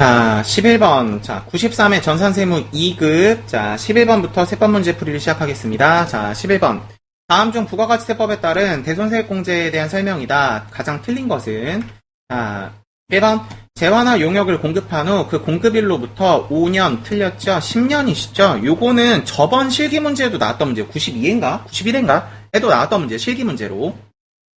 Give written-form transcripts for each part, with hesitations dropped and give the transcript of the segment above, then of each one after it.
자, 11번. 자, 93회 전산세무 2급. 자, 11번부터 세법 문제 풀이를 시작하겠습니다. 자, 11번. 다음 중 부가가치세법에 따른 대손세액공제에 대한 설명이다. 가장 틀린 것은, 자, 1번. 재화나 용역을 공급한 후 그 공급일로부터 5년 틀렸죠? 10년이시죠? 요거는 저번 실기 문제에도 나왔던 문제, 92회인가? 91회인가? 에도 나왔던 문제, 실기 문제로.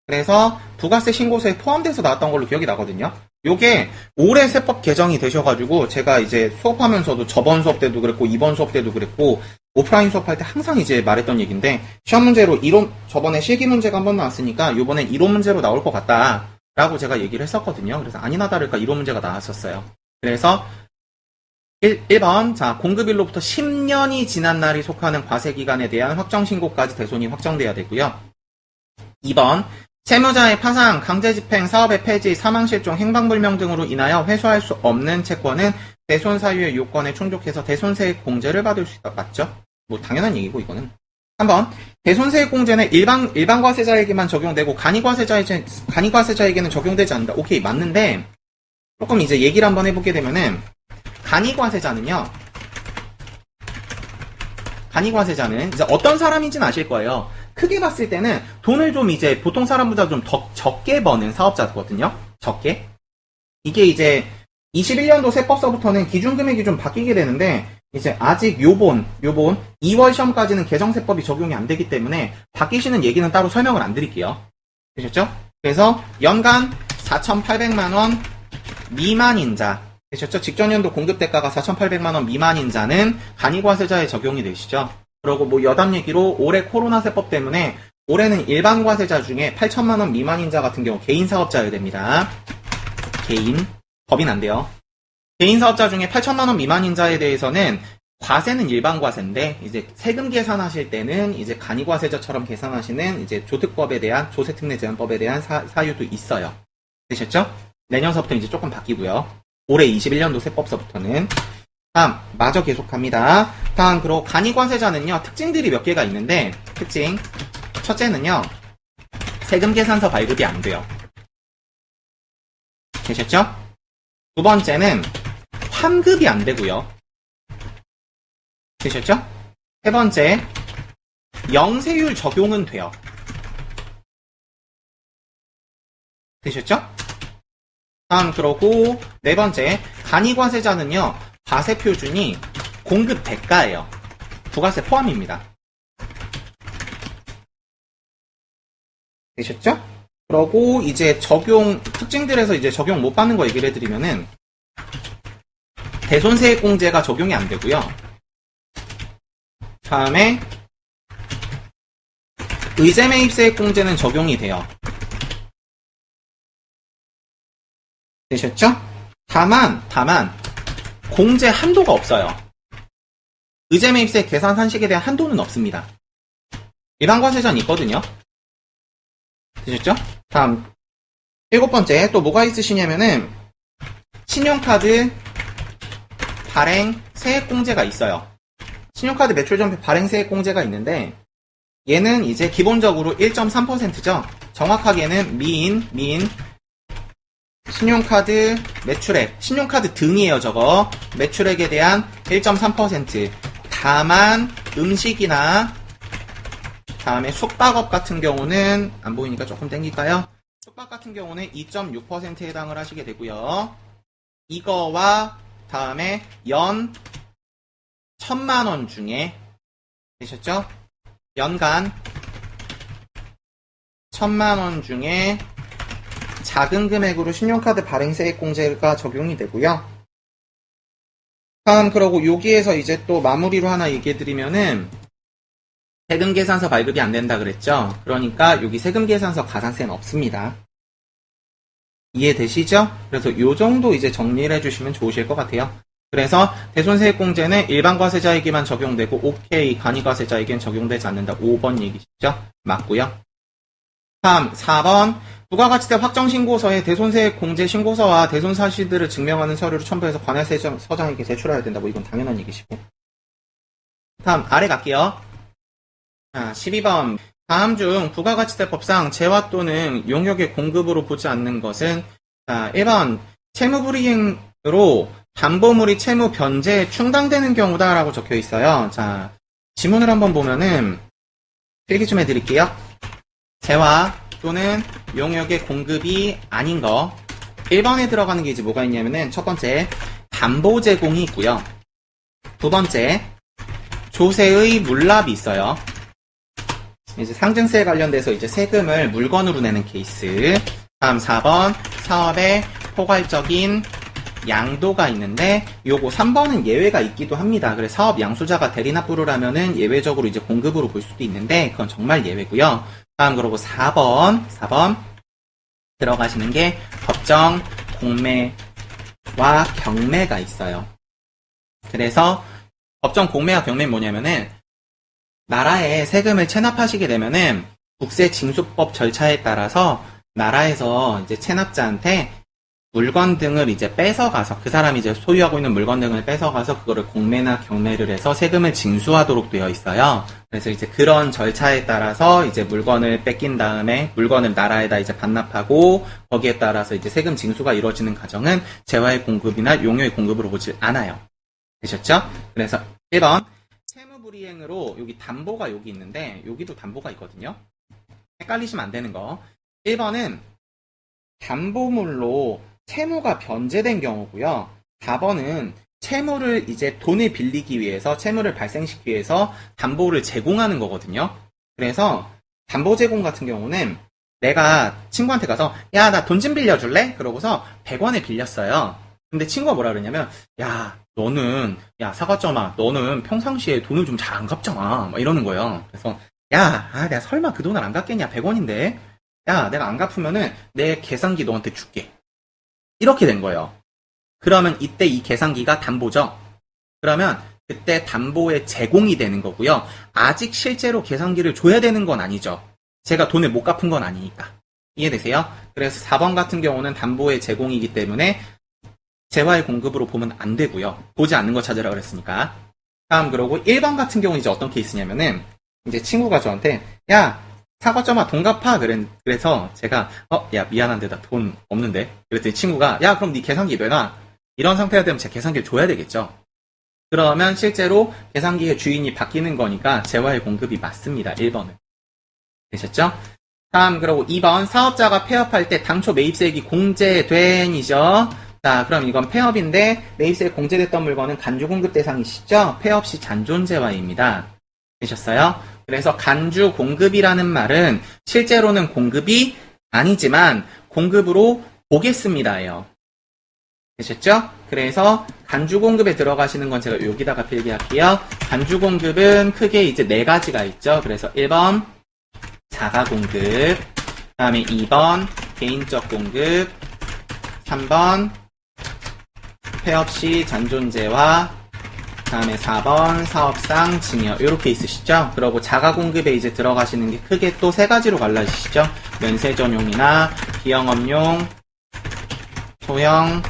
그래서 부가세 신고서에 포함돼서 나왔던 걸로 기억이 나거든요. 요게 올해 세법 개정이 되셔가지고 제가 이제 수업하면서도 저번 수업 때도 그랬고 이번 수업 때도 그랬고 오프라인 수업할 때 항상 이제 말했던 얘기인데 시험 문제로 이론 저번에 실기 문제가 한번 나왔으니까 요번엔 이론 문제로 나올 것 같다 라고 제가 얘기를 했었거든요. 그래서 아니나 다를까 이론 문제가 나왔었어요. 그래서 1번 자 공급일로부터 10년이 지난 날이 속하는 과세기간에 대한 확정신고까지 대손이 확정돼야 되고요. 2번 채무자의 파상, 강제집행, 사업의 폐지, 사망실종, 행방불명 등으로 인하여 회수할 수 없는 채권은 대손 사유의 요건에 충족해서 대손세액 공제를 받을 수 있다. 맞죠? 뭐 당연한 얘기고 이거는. 3번 대손세액 공제는 일반 과세자에게만 적용되고 간이과세자에게는 적용되지 않는다. 오케이 맞는데 조금 이제 얘기를 한번 해보게 되면은 간이과세자는 이제 어떤 사람인지는 아실 거예요. 크게 봤을 때는 돈을 좀 이제 보통 사람보다 좀 더 적게 버는 사업자거든요. 적게. 이게 이제 21년도 세법서부터는 기준금액이 좀 바뀌게 되는데 이제 아직 요번 2월 시험까지는 개정세법이 적용이 안 되기 때문에 바뀌시는 얘기는 따로 설명을 안 드릴게요. 되셨죠? 그래서 연간 4,800만원 미만인 자 되셨죠? 직전연도 공급대가가 4,800만원 미만인 자는 간이과세자에 적용이 되시죠? 그리고 뭐 여담 얘기로 올해 코로나 세법 때문에 올해는 일반 과세자 중에 8천만원 미만인 자 같은 경우 개인 사업자여야 됩니다. 개인. 법인 안 돼요. 개인 사업자 중에 8천만원 미만인 자에 대해서는 과세는 일반 과세인데 이제 세금 계산하실 때는 이제 간이과세자처럼 계산하시는 이제 조특법에 대한 조세특례제한법에 대한 사유도 있어요. 되셨죠? 내년서부터 이제 조금 바뀌고요. 올해 21년도 세법서부터는. 다음 마저 계속합니다. 다음 그리고 간이과세자는요 특징들이 몇 개가 있는데 특징 첫째는요 세금계산서 발급이 안 돼요. 되셨죠? 두 번째는 환급이 안 되고요. 되셨죠? 세 번째 영세율 적용은 돼요. 되셨죠? 다음 그러고 네 번째 간이과세자는요 과세 표준이 공급 대가예요. 부가세 포함입니다. 되셨죠? 그러고 이제 적용 특징들에서 이제 적용 못 받는 거 얘기를 해드리면은 대손세액 공제가 적용이 안 되고요. 다음에 의제매입세액 공제는 적용이 돼요. 되셨죠? 다만 공제 한도가 없어요. 의제매입세 계산 산식에 대한 한도는 없습니다. 일반 과세자는 있거든요. 되셨죠? 다음 7번째 또 뭐가 있으시냐면은 신용카드 발행 세액공제가 있어요. 신용카드 매출 전폐 발행 세액공제가 있는데 얘는 이제 기본적으로 1.3%죠. 정확하게는 미인 신용카드 매출액, 신용카드 등이에요, 저거. 매출액에 대한 1.3%. 다만, 음식이나, 다음에 숙박업 같은 경우는, 안 보이니까 조금 땡길까요? 숙박 같은 경우는 2.6%에 해당을 하시게 되고요. 이거와, 다음에, 연, 1,000만원 중에, 되셨죠? 연간, 1,000만원 중에, 작은 금액으로 신용카드 발행세액 공제가 적용이 되고요. 다음 그러고 여기에서 이제 또 마무리로 하나 얘기해드리면은 세금계산서 발급이 안 된다 그랬죠. 그러니까 여기 세금계산서 가산세는 없습니다. 이해되시죠? 그래서 요 정도 이제 정리를 해주시면 좋으실 것 같아요. 그래서 대손세액 공제는 일반 과세자에게만 적용되고 오케이 간이과세자에게는 적용되지 않는다. 5번 얘기시죠? 맞고요. 다음 4번 부가가치세 확정신고서에 대손세액 공제 신고서와 대손 사실들을 증명하는 서류를 첨부해서 관할세서장에게 제출해야 된다. 뭐 이건 당연한 얘기시고. 다음 아래 갈게요. 자, 12번 다음 중 부가가치세법상 재화 또는 용역의 공급으로 보지 않는 것은 자, 1번 채무불이행으로 담보물이 채무 변제에 충당되는 경우다라고 적혀 있어요. 자, 지문을 한번 보면은 필기 좀 해드릴게요. 재화 또는 용역의 공급이 아닌 거. 1번에 들어가는 게 이제 뭐가 있냐면은 첫 번째, 담보 제공이 있고요. 두 번째, 조세의 물납이 있어요. 이제 상증세에 관련돼서 이제 세금을 물건으로 내는 케이스. 다음 4번, 사업의 포괄적인 양도가 있는데 요거 3번은 예외가 있기도 합니다. 그래서 사업 양수자가 대리납부를 하면은 예외적으로 이제 공급으로 볼 수도 있는데 그건 정말 예외고요. 다음 그러고 4번 들어가시는 게 법정 공매와 경매가 있어요. 그래서 법정 공매와 경매는 뭐냐면은 나라에 세금을 체납하시게 되면은 국세징수법 절차에 따라서 나라에서 이제 체납자한테 물건 등을 이제 뺏어가서 그 사람이 이제 소유하고 있는 물건 등을 뺏어가서 그거를 공매나 경매를 해서 세금을 징수하도록 되어 있어요. 그래서 이제 그런 절차에 따라서 이제 물건을 뺏긴 다음에 물건을 나라에다 이제 반납하고 거기에 따라서 이제 세금 징수가 이루어지는 과정은 재화의 공급이나 용역의 공급으로 보지 않아요. 되셨죠? 그래서 1번 채무불이행으로 여기 담보가 여기 있는데 여기도 담보가 있거든요. 헷갈리시면 안 되는 거. 1번은 담보물로 채무가 변제된 경우고요. 4번은 채무를 이제 돈을 빌리기 위해서 채무를 발생시키기 위해서 담보를 제공하는 거거든요. 그래서 담보 제공 같은 경우는 내가 친구한테 가서 야, 나 돈 좀 빌려줄래? 그러고서 100원에 빌렸어요. 근데 친구가 뭐라 그러냐면 야, 너는 사과점아 너는 평상시에 돈을 좀 잘 안 갚잖아 막 이러는 거예요. 그래서 야, 내가 설마 그 돈을 안 갚겠냐 100원인데 야, 내가 안 갚으면은 내 계산기 너한테 줄게. 이렇게 된 거예요. 그러면 이때 이 계산기가 담보죠. 그러면 그때 담보의 제공이 되는 거고요. 아직 실제로 계산기를 줘야 되는 건 아니죠. 제가 돈을 못 갚은 건 아니니까. 이해되세요? 그래서 4번 같은 경우는 담보의 제공이기 때문에 재화의 공급으로 보면 안 되고요. 보지 않는 거 찾으라 그랬으니까. 다음 그러고 1번 같은 경우는 이제 어떤 케이스냐면은 이제 친구가 저한테 야, 사과점아 돈 갚아 그래서 제가 야 미안한데 나 돈 없는데 그랬더니 친구가 야 그럼 네 계산기 내놔 이런 상태가 되면 제 계산기를 줘야 되겠죠. 그러면 실제로 계산기의 주인이 바뀌는 거니까 재화의 공급이 맞습니다. 1번은 되셨죠? 다음 그리고 2번 사업자가 폐업할 때 당초 매입세액이 공제된이죠. 자 그럼 이건 폐업인데 매입세액 공제됐던 물건은 간주공급 대상이시죠? 폐업 시 잔존재화입니다. 되셨어요? 그래서 간주 공급이라는 말은 실제로는 공급이 아니지만 공급으로 보겠습니다예요. 되셨죠? 그래서 간주 공급에 들어가시는 건 제가 여기다가 필기할게요. 간주 공급은 크게 이제 4가지가 있죠. 그래서 1번 자가 공급, 다음에 2번 개인적 공급, 3번 폐업 시 잔존재화, 다음에 4번 사업상 증여 이렇게 있으시죠? 그리고 자가공급에 이제 들어가시는 게 크게 또 3가지로 갈라지시죠? 면세 전용이나 비영업용, 소형,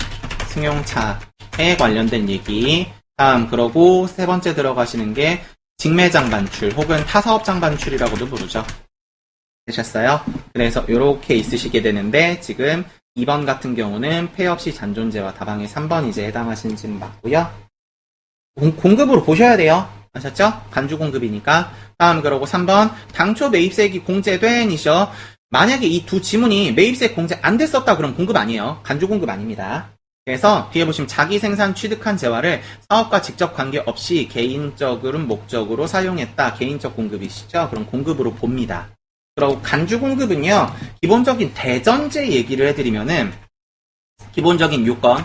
승용차에 관련된 얘기. 다음 그러고 3번째 들어가시는 게 직매장 반출 혹은 타사업장 반출이라고도 부르죠. 되셨어요? 그래서 이렇게 있으시게 되는데 지금 2번 같은 경우는 폐업 시 잔존재화 다방에 3번 이제 해당하시는지는 맞고요. 공급으로 보셔야 돼요. 아셨죠? 간주 공급이니까. 다음 그러고 3번 당초 매입세액이 공제된이죠. 만약에 이 두 지문이 매입세액 공제 안 됐었다 그럼 공급 아니에요. 간주 공급 아닙니다. 그래서 뒤에 보시면 자기 생산 취득한 재화를 사업과 직접 관계없이 개인적으로 목적으로 사용했다. 개인적 공급이시죠? 그럼 공급으로 봅니다. 그리고 간주 공급은요. 기본적인 대전제 얘기를 해드리면은 기본적인 요건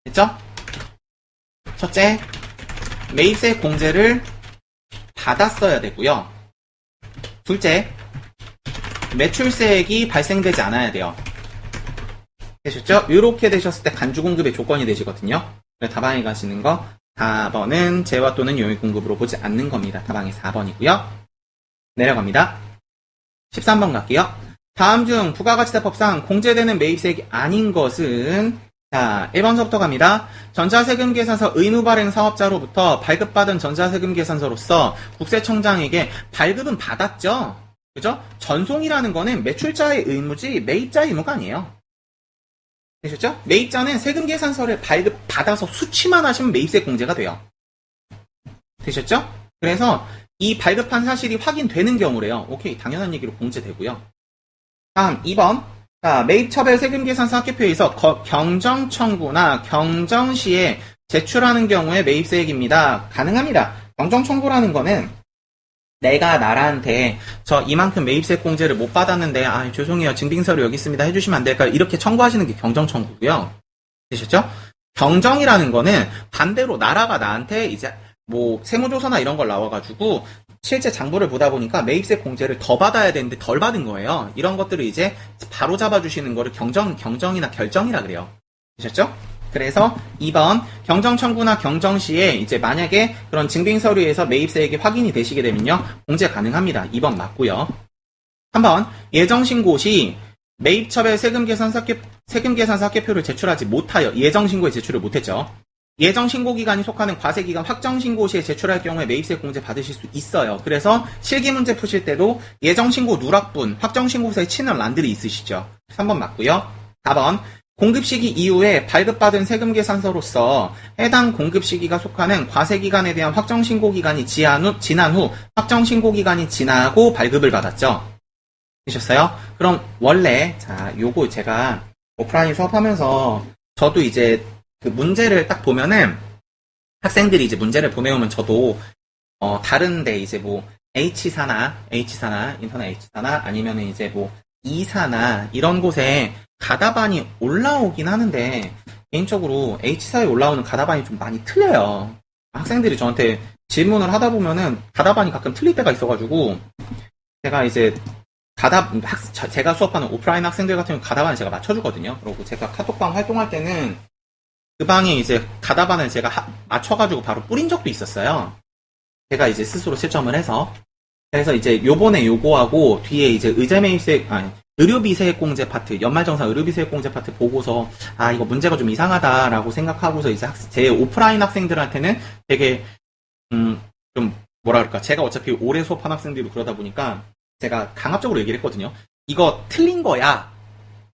됐죠? 첫째, 매입세액 공제를 받았어야 되고요. 둘째, 매출세액이 발생되지 않아야 돼요. 되셨죠? 이렇게 되셨을 때 간주공급의 조건이 되시거든요. 다방에 가시는 거 4번은 재화 또는 용역 공급으로 보지 않는 겁니다. 다방이 4번이고요. 내려갑니다. 13번 갈게요. 다음 중 부가가치세법상 공제되는 매입세액이 아닌 것은 자, 1번서부터 갑니다. 전자세금계산서 의무발행 사업자로부터 발급받은 전자세금계산서로서 국세청장에게 발급은 받았죠? 그죠? 전송이라는 거는 매출자의 의무지 매입자의 의무가 아니에요. 되셨죠? 매입자는 세금 계산서를 발급받아서 수취만 하시면 매입세 공제가 돼요. 되셨죠? 그래서 이 발급한 사실이 확인되는 경우래요. 오케이, 당연한 얘기로 공제되고요. 다음 2번. 자, 매입처별 세금계산서 합계표에서 경정청구나 경정시에 제출하는 경우에 매입세액입니다. 가능합니다. 경정청구라는 거는 내가 나라한테 저 이만큼 매입세 공제를 못 받았는데 죄송해요. 증빙서류 여기 있습니다. 해주시면 안 될까요? 이렇게 청구하시는 게 경정청구고요. 되셨죠? 경정이라는 거는 반대로 나라가 나한테 이제 뭐 세무조서나 이런 걸 나와가지고 실제 장부를 보다 보니까 매입세 공제를 더 받아야 되는데 덜 받은 거예요. 이런 것들을 이제 바로 잡아주시는 거를 경정이나 결정이라 그래요. 되셨죠? 그래서 2번 경정 청구나 경정 시에 이제 만약에 그런 증빙 서류에서 매입세액이 확인이 되시게 되면요 공제 가능합니다. 2번 맞고요. 3번 예정 신고 시 매입처별 세금계산서 합계표를 제출하지 못하여 예정 신고에 제출을 못했죠. 예정 신고 기간이 속하는 과세 기간 확정 신고 시에 제출할 경우에 매입세 공제 받으실 수 있어요. 그래서 실기 문제 푸실 때도 예정 신고 누락분, 확정 신고서에 치는 란들이 있으시죠. 3번 맞고요. 4번 공급 시기 이후에 발급받은 세금 계산서로서 해당 공급 시기가 속하는 과세 기간에 대한 확정 신고 기간이 지난 후 확정 신고 기간이 지나고 발급을 받았죠. 되셨어요? 그럼 원래 요거 제가 오프라인 수업하면서 저도 이제 그 문제를 딱 보면은 학생들이 이제 문제를 보내오면 저도 다른데 이제 뭐 H사나 인터넷 H사나 아니면은 이제 뭐 E사나 이런 곳에 가다반이 올라오긴 하는데 개인적으로 H사에 올라오는 가다반이 좀 많이 틀려요. 학생들이 저한테 질문을 하다 보면은 가다반이 가끔 틀릴 때가 있어가지고 제가 이제 제가 수업하는 오프라인 학생들 같은 경우 가다반을 제가 맞춰주거든요. 그리고 제가 카톡방 활동할 때는 그 방에 이제 가다반을 제가 맞춰가지고 바로 뿌린 적도 있었어요. 제가 이제 스스로 실점을 해서. 그래서 이제 요번에 요거하고 뒤에 이제 의료비세액공제 파트, 연말정산 의료비세액공제 파트 보고서 이거 문제가 좀 이상하다라고 생각하고서 이제 제 오프라인 학생들한테는 되게 좀 뭐라 그럴까, 제가 어차피 오래 수업한 학생들도 그러다 보니까 제가 강압적으로 얘기를 했거든요. 이거 틀린 거야.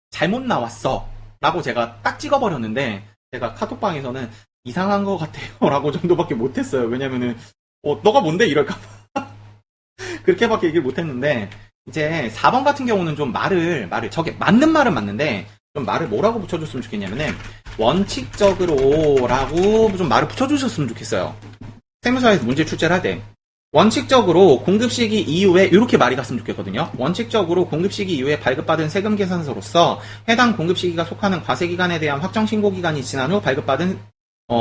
잘못 나왔어. 라고 제가 딱 찍어버렸는데 제가 카톡방에서는 이상한 것 같아요 라고 정도밖에 못했어요. 왜냐면은 너가 뭔데 이럴까봐 그렇게밖에 얘기를 못했는데 이제 4번 같은 경우는 좀 말을 저게 맞는 말은 맞는데 좀 말을 뭐라고 붙여줬으면 좋겠냐면은 원칙적으로 라고 좀 말을 붙여주셨으면 좋겠어요. 세무사에서 문제 출제를 하되 원칙적으로 공급시기 이후에 이렇게 말이 갔으면 좋겠거든요. 원칙적으로 공급시기 이후에 발급받은 세금 계산서로서 해당 공급시기가 속하는 과세기간에 대한 확정 신고기간이 지난 후 발급받은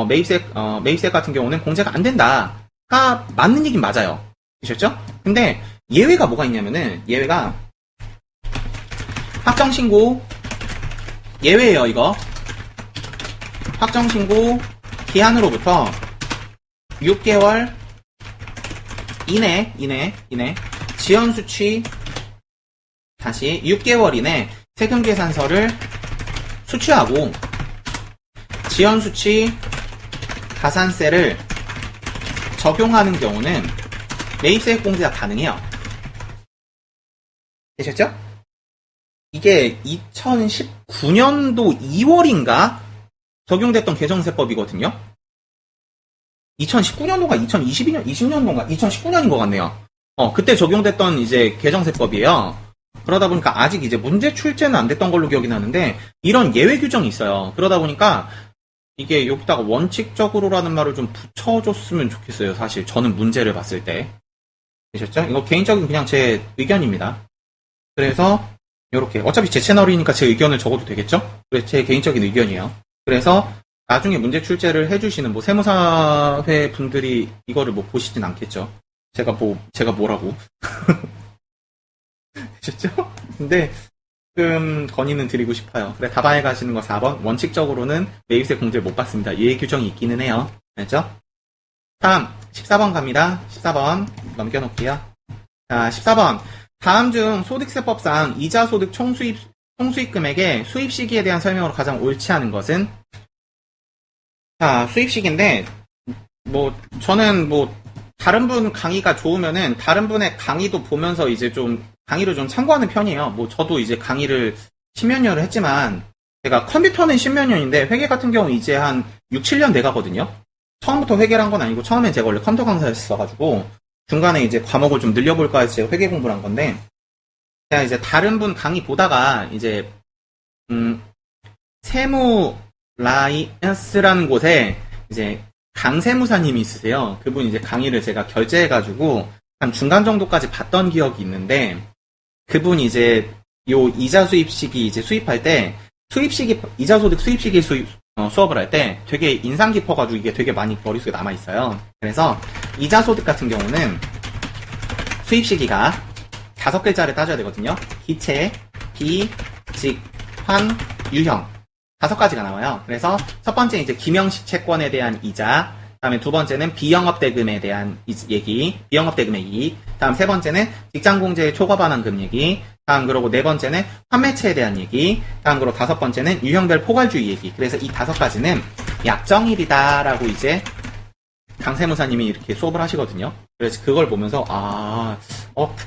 매입세 같은 경우는 공제가 안 된다가 맞는 얘기는 맞아요. 되셨죠? 근데 예외가 뭐가 있냐면은 예외가 확정신고 예외예요. 이거 확정신고 기한으로부터 6개월 이내 지연수취 다시 6개월 이내 세금계산서를 수취하고 지연수취 가산세를 적용하는 경우는 매입세액 공제가 가능해요. 되셨죠? 이게 2019년도 2월인가 적용됐던 개정세법이거든요. 2019년도가 2022년, 20년도인가? 2019년인 것 같네요. 그때 적용됐던 이제 개정세법이에요. 그러다 보니까 아직 이제 문제 출제는 안 됐던 걸로 기억이 나는데, 이런 예외 규정이 있어요. 그러다 보니까, 이게 여기다가 원칙적으로라는 말을 좀 붙여줬으면 좋겠어요. 사실, 저는 문제를 봤을 때. 되셨죠? 이거 개인적인 그냥 제 의견입니다. 그래서, 요렇게. 어차피 제 채널이니까 제 의견을 적어도 되겠죠? 그래서 제 개인적인 의견이에요. 그래서, 나중에 문제 출제를 해주시는 뭐 세무사회 분들이 이거를 뭐 보시진 않겠죠. 제가 뭐라고. 되셨죠? 근데, 건의는 드리고 싶어요. 그래, 답안에 가시는 거 4번. 원칙적으로는 매입세 공제를 못 받습니다. 예외 규정이 있기는 해요. 알죠? 다음, 14번 갑니다. 14번. 넘겨놓을게요. 자, 14번. 다음 중 소득세법상 이자 소득 총수입 금액의 수입 시기에 대한 설명으로 가장 옳지 않은 것은? 자, 수입식인데, 저는 다른 분 강의가 좋으면은, 다른 분의 강의도 보면서 이제 강의를 좀 참고하는 편이에요. 저도 이제 강의를 10몇 년을 했지만, 제가 컴퓨터는 10몇 년인데 회계 같은 경우 이제 한 6, 7년 돼 가거든요. 처음부터 회계를 한 건 아니고 처음엔 제가 원래 컴퓨터 강사였어가지고 중간에 이제 과목을 좀 늘려볼까 해서 제가 회계 공부를 한 건데 제가 이제 다른 분 강의 보다가 이제 세무 라이언스라는 곳에 이제 강세무사님이 있으세요. 그분 이제 강의를 제가 결제해가지고 한 중간 정도까지 봤던 기억이 있는데 그분이 이제 요 이자 수입식이 이제 수입할 때 수입식이 이자 소득 수입식이 수업을 할 때 되게 인상 깊어가지고 이게 되게 많이 머릿속에 남아있어요. 그래서 이자 소득 같은 경우는 수입 시기가 5글자를 따져야 되거든요. 기체, 비, 직, 환, 유형 5가지가 나와요. 그래서 첫 번째 이제 기명식 채권에 대한 이자, 다음에 두 번째는 비영업대금에 대한 얘기, 비영업대금의 이익, 다음 세 번째는 직장공제의 초과반환금 얘기, 다음 그러고 네 번째는 판매체에 대한 얘기, 다음 그러고 다섯 번째는 유형별 포괄주의 얘기. 그래서 이 5가지는 약정일이다라고 이제 강세무사님이 이렇게 수업을 하시거든요. 그래서 그걸 보면서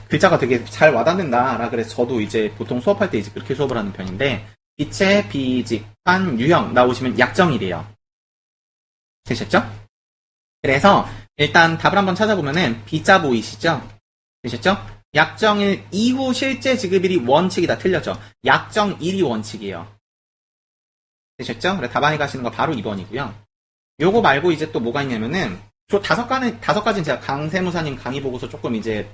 글자가 되게 잘 와닿는다라. 그래서 저도 이제 보통 수업할 때 이제 그렇게 수업을 하는 편인데 기체, 비직, 환, 유형 나오시면 약정일이에요. 되셨죠? 그래서 일단 답을 한번 찾아보면은 B자 보이시죠? 되셨죠? 약정일 이후 실제 지급일이 원칙이다. 틀렸죠? 약정일이 원칙이에요. 되셨죠? 그래 답안에 가시는 거 바로 2번이고요. 요거 말고 이제 또 뭐가 있냐면은 저 5가지는 제가 강세무사님 강의 보고서 조금 이제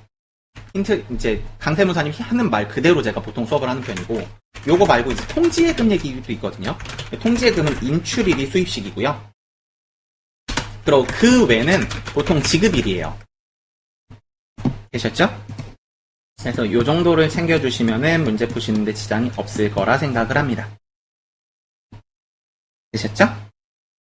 힌트 이제 강세무사님 하는 말 그대로 제가 보통 수업을 하는 편이고 요거 말고 이제 통지예금 얘기도 있거든요. 통지예금은 인출일이 수입식이고요. 그리고 그 외는 보통 지급일이에요. 되셨죠? 그래서 요 정도를 챙겨주시면은 문제 푸시는데 지장이 없을 거라 생각을 합니다. 되셨죠?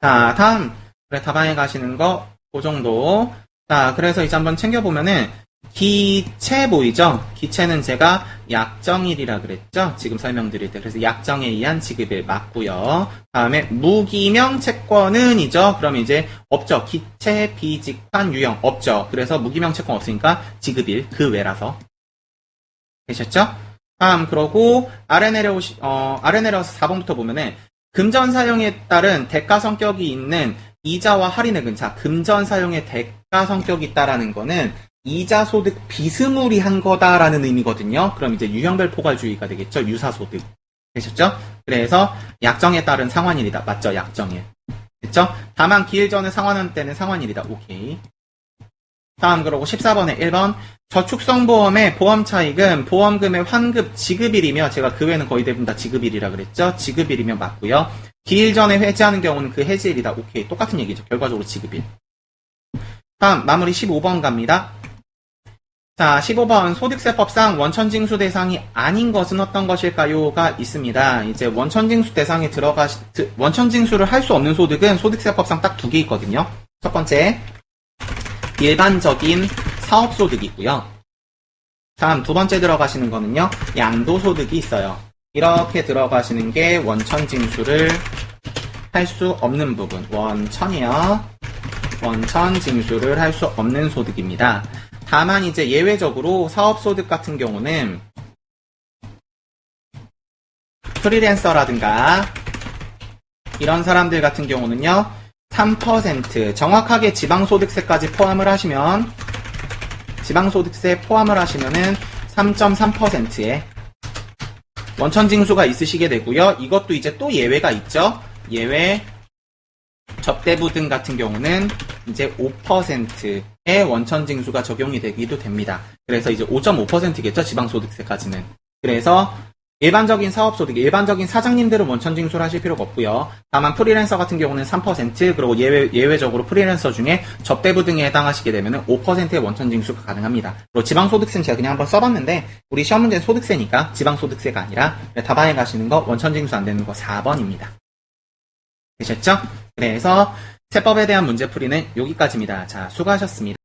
자, 다음 그래 답안에 가시는 거 그 정도. 자, 그래서 이제 한번 챙겨보면은 기체 보이죠? 기체는 제가 약정일이라 그랬죠? 지금 설명드릴 때. 그래서 약정에 의한 지급일 맞고요. 다음에 무기명 채권은이죠? 그럼 이제 없죠. 기체, 비직환, 유형 없죠. 그래서 무기명 채권 없으니까 지급일 그 외라서. 되셨죠? 다음 그러고 아래 내려서 4번부터 보면은 금전 사용에 따른 대가 성격이 있는 이자와 할인액은 자 금전 사용의 대가 성격이 있다라는 거는 이자 소득 비스무리한 거다라는 의미거든요. 그럼 이제 유형별 포괄주의가 되겠죠. 유사소득. 되셨죠? 그래서 약정에 따른 상환일이다. 맞죠? 약정일. 됐죠? 다만 기일 전에 상환한 때는 상환일이다. 오케이. 다음 그러고 14번에 1번 저축성보험의 보험 차익은 보험금의 환급 지급일이며 제가 그 외에는 거의 대부분 다 지급일이라 그랬죠. 지급일이면 맞고요. 기일 전에 해지하는 경우는 그 해지일이다. 오케이. 똑같은 얘기죠. 결과적으로 지급일. 다음 마무리 15번 갑니다. 자, 15번 소득세법상 원천징수 대상이 아닌 것은 어떤 것일까요?가 있습니다. 이제 원천징수 대상에 원천징수를 할 수 없는 소득은 소득세법상 딱 2개 있거든요. 첫 번째 일반적인 사업소득이고요. 다음 두 번째 들어가시는 거는요. 양도소득이 있어요. 이렇게 들어가시는 게 원천징수를 할 수 없는 부분. 원천이요. 원천징수를 할 수 없는 소득입니다. 다만 이제 예외적으로 사업소득 같은 경우는 프리랜서라든가 이런 사람들 같은 경우는요. 3% 정확하게 지방소득세까지 포함을 하시면 지방소득세 포함을 하시면은 3.3%의 원천징수가 있으시게 되고요. 이것도 이제 또 예외가 있죠. 예외 접대부 등 같은 경우는 이제 5%의 원천징수가 적용이 되기도 됩니다. 그래서 이제 5.5%겠죠. 지방소득세까지는. 그래서 일반적인 사업소득, 일반적인 사장님들은 원천징수를 하실 필요가 없고요. 다만 프리랜서 같은 경우는 3%, 그리고 예외적으로 프리랜서 중에 접대부 등에 해당하시게 되면 5%의 원천징수가 가능합니다. 그리고 지방소득세는 제가 그냥 한번 써봤는데 우리 시험 문제는 소득세니까 지방소득세가 아니라 답안에 가시는 거 원천징수 안 되는 거 4번입니다. 되셨죠? 그래서 세법에 대한 문제풀이는 여기까지입니다. 자, 수고하셨습니다.